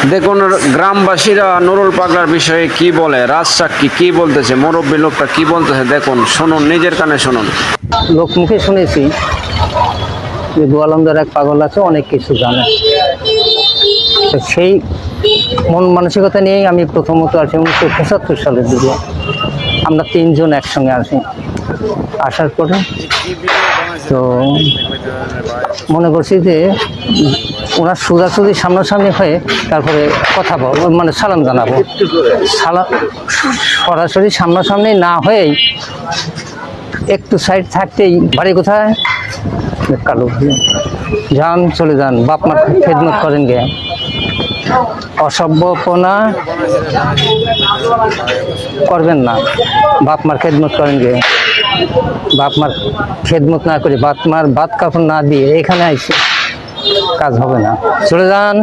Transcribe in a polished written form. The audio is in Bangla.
দেখুন গ্রামবাসীরা নুরুল পাগলার বিষয়ে কি বলে, রাজসাক্ষী কি বলতেছে, মুরব্বী লোকটা কি বলতেছে, দেখুন, শুনুন, নিজের কানে শুনুন। লোকমুখে শুনেছি যে গোয়ালন্দার এক পাগল আছে, অনেক কিছু জানে। তো সেই মন মানসিকতা নিয়েই আমি প্রথমত আসি 1975 সালের দিকে। আমরা তিনজন একসঙ্গে আসি। আসার পরে তো মনে করছি যে ওনার সোজাসুজি সামনাসামনি হয়ে তারপরে কথা বলবো, মানে সালাম জানাবো। সালাম সরাসরি সামনাসামনি না হয়েই একটু সাইড থাকতেই, বাড়ি কোথায়, কালো যান, চলে যান, বাপ মার খেদমত করেন গে, অসভ্যপনা করবেন না, বাপ মার খেদমত করেন গে, বাপ মার খেদমত না করে, বাপ মার ভাত কাপড় না দিয়ে এখানে আইসে কাজ হবে না, চলে যান।